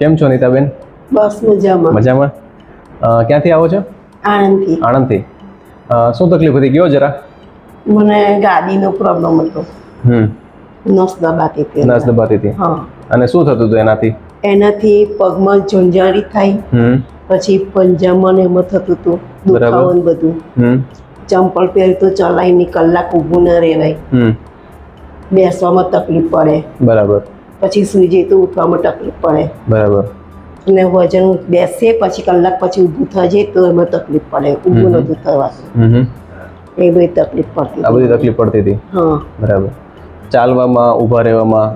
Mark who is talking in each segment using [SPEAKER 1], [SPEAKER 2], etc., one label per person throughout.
[SPEAKER 1] કેમ છો નીતાબેન?
[SPEAKER 2] બસ મજામાં.
[SPEAKER 1] મજામાં. ક્યાંથી આવો છો?
[SPEAKER 2] આણંદથી.
[SPEAKER 1] આણંદથી. શું તકલીફ હતી, કયો જરા.
[SPEAKER 2] મને ગાડીનો પ્રોબ્લેમ હતો. નસ દબાતી હતી.
[SPEAKER 1] નસ દબાતી હતી.
[SPEAKER 2] હા.
[SPEAKER 1] અને શું થતું હતું એનાથી?
[SPEAKER 2] એનાથી પગમાં ઝંઝારી થાય, પછી પંજામાં ને એમાં થતું હતું, દુખાવો ને બધું. ચંપલ પહેરી તો ચલાય નહીં, કલાક ઊભું ના રહેવાય. બેસવામાં તકલીફ પડે.
[SPEAKER 1] બરાબર.
[SPEAKER 2] પછી સુઈ જઈએ તો ઉઠવામાં તકલીફ પડે.
[SPEAKER 1] બરાબર.
[SPEAKER 2] અને વજન બેસે પછી કલાક પછી ઊભું થઈ જાય તો એમાં તકલીફ પડે, ઊભું નહોતું થવાતું. એ બધી તકલીફ પડતી.
[SPEAKER 1] આ બધી તકલીફ પડતી હતી.
[SPEAKER 2] હા.
[SPEAKER 1] બરાબર. ચાલવામાં, ઊભા રહેવામાં,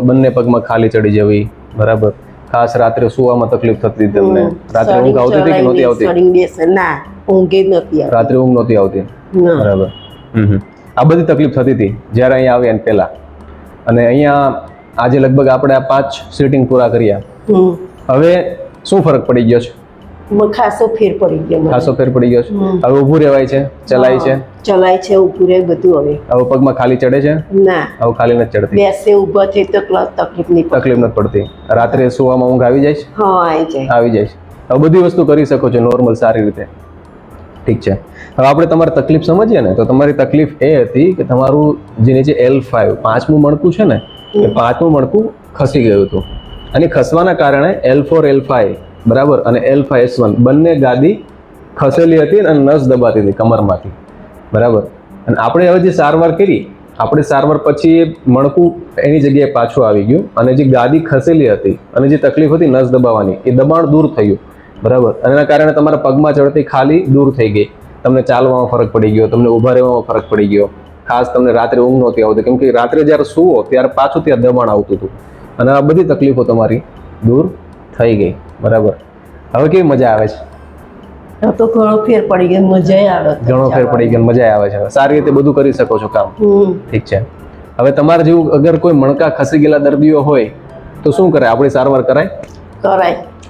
[SPEAKER 1] બંને પગમાં ખાલી ચડી જવી. બરાબર. ખાસ રાત્રે સુવામાં તકલીફ થતી હતી તમને? રાત્રે ઊંઘ આવતી હતી કે નહોતી આવતી?
[SPEAKER 2] ના, ઊંઘ જ નથી આવતી.
[SPEAKER 1] રાત્રે ઊંઘ નહોતી આવતી. બરાબર. આ બધી તકલીફ થતી હતી જ્યારે અહીંયા આવ્યા ને પહેલા. અને અહીંયા આજે લગભગ આપણે આ 5 સિટિંગ પૂરા કર્યા. હવે શું ફરક પડી ગયો છે?
[SPEAKER 2] ખાસો ફેર પડી ગયો.
[SPEAKER 1] ખાસો ફેર પડી ગયો છે. હવે ઊભું રહેવાય છે, ચલાય છે.
[SPEAKER 2] ચલાય છે, ઊભું રહે બધું.
[SPEAKER 1] હવે પગમાં ખાલી ચડે છે?
[SPEAKER 2] ના,
[SPEAKER 1] હવે ખાલી નથી ચડતી.
[SPEAKER 2] બેસે ઊભા થઈ તો તકલીફ
[SPEAKER 1] નથી પડતી. રાત્રે સુવામાં ઊંઘ આવી જાય છે?
[SPEAKER 2] હા, આવી જાય
[SPEAKER 1] છે. હવે બધી વસ્તુ કરી શકો છો નોર્મલ, સારી રીતે. ઠીક છે. હવે આપણે તમારી તકલીફ સમજીએ ને, તો તમારી તકલીફ એ હતી કે તમારું જે નીચે L5 પાંચમું મણકું છે ને, એ પાંચમું મણકું ખસી ગયું હતું. અને ખસવાના કારણે L4 L5 બરાબર અને L5 S1 બંને ગાદી ખસેલી હતી અને નસ દબાતી હતી કમરમાંથી. બરાબર. અને આપણે હવે જે સારવાર કરી, આપણે સારવાર પછી એ મણકું એની જગ્યાએ પાછું આવી ગયું અને જે ગાદી ખસેલી હતી અને જે તકલીફ હતી નસ દબાવવાની, એ દબાણ દૂર થયું. બરાબર. અને એના કારણે તમારા પગમાં ચડતી ખાલી દૂર થઈ ગઈ. તમને ચાલવામાં ફરક પડી ગયો, તમને ઊભા રહેવામાં ફરક પડી ગયો. ખાસ તમને રાત્રે ઊંઘ નહોતી આવતી, કેમ કે રાત્રે જ્યારે સૂવો ત્યારે પાછું ત્યાં દબાણ આવતું હતું. અને આ બધી તકલીફો તમારી દૂર થઈ ગઈ. બરાબર. હવે કેવી મજા આવે છે?
[SPEAKER 2] તો ઘણો ફેર પડી ગયો, મજા આવે.
[SPEAKER 1] ઘણો ફેર પડી ગયો, મજા આવે છે. સારી રીતે બધું કરી શકો છો કામ. ઠીક છે. હવે તમારે જેવું અગર કોઈ મણકા ખસી ગયેલા દર્દીઓ હોય તો શું કરે? આપણી સારવાર કરાય?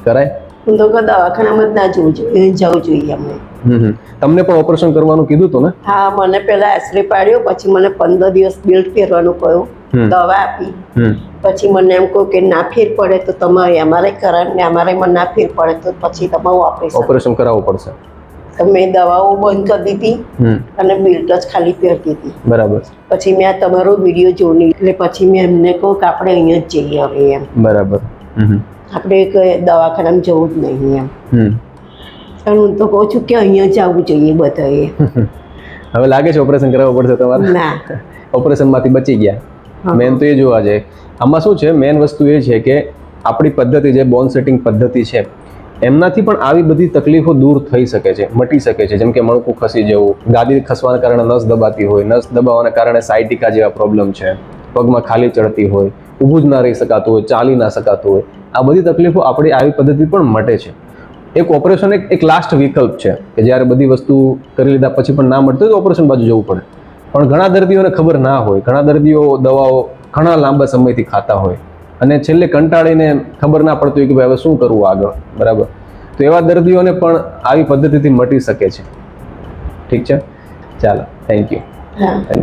[SPEAKER 1] કરાય.
[SPEAKER 2] હું તો દવાખાનામાં જ ના જવું જોઈએ અમને.
[SPEAKER 1] તમને પણ ઓપરેશન કરવાનું કીધું હતું ને?
[SPEAKER 2] હા, મને પેલા એક્સરે પાડ્યો, પછી મને 15 દિવસ બેલ્ટ પહેરવાનું કહ્યું, દવા આપી. પછી મને એમ કહ્યું કે ના ફેર પડે તો તમારે MRI કરાય, ને MRI ના ફેર પડે તો પછી તમારું
[SPEAKER 1] ઓપરેશન કરાવવું પડશે.
[SPEAKER 2] મેં દવાઓ બંધ કરી દીધી અને બેલ્ટ જ ખાલી પહેરતી હતી.
[SPEAKER 1] બરાબર.
[SPEAKER 2] પછી મેં તમારો વિડીયો જોઈ, એટલે પછી મેં એમને કહ્યું કે આપણે અહીંયા જ જઈએ હવે એમ.
[SPEAKER 1] બરાબર.
[SPEAKER 2] આપણે દવાખાનામાં જવું જ નહીં એમ. અને હું તો કહું છું કે અહીંયા જ આવવું જોઈએ બધાએ.
[SPEAKER 1] હવે લાગે છે ઓપરેશન કરાવવું પડશે તમારે?
[SPEAKER 2] ના,
[SPEAKER 1] ઓપરેશનમાંથી બચી ગયા. મેન તો એ જોવા જાય. આમાં શું છે, મેન વસ્તુ એ છે કે આપણી પદ્ધતિ જે બોન સેટિંગ પદ્ધતિ છે, એમનાથી પણ આવી બધી તકલીફો દૂર થઈ શકે છે, મટી શકે છે. જેમ કે મણકું ખસી જવું, ગાદી ખસવાના કારણે નસ દબાતી હોય, નસ દબાવવાના કારણે સાયટિકા જેવા પ્રોબ્લેમ છે, પગમાં ખાલી ચડતી હોય, ઊભું જ ના રહી શકાતું હોય, ચાલી ના શકાતું હોય, આ બધી તકલીફો આપણી આવી પદ્ધતિ પણ મટે છે. એક ઓપરેશન એક લાસ્ટ વિકલ્પ છે કે જ્યારે બધી વસ્તુ કરી લીધા પછી પણ ના મળતું તો ઓપરેશન બાજુ જવું પડે. પણ ઘણા દર્દીઓને ખબર ના હોય, ઘણા દર્દીઓ દવાઓ ઘણા લાંબા સમયથી ખાતા હોય અને છેલ્લે કંટાળીને ખબર ના પડતી હોય કે ભાઈ હવે શું કરવું આગળ. બરાબર. તો એવા દર્દીઓને પણ આવી પદ્ધતિથી મટી શકે છે. ઠીક છે, ચાલો, થેન્ક યુ.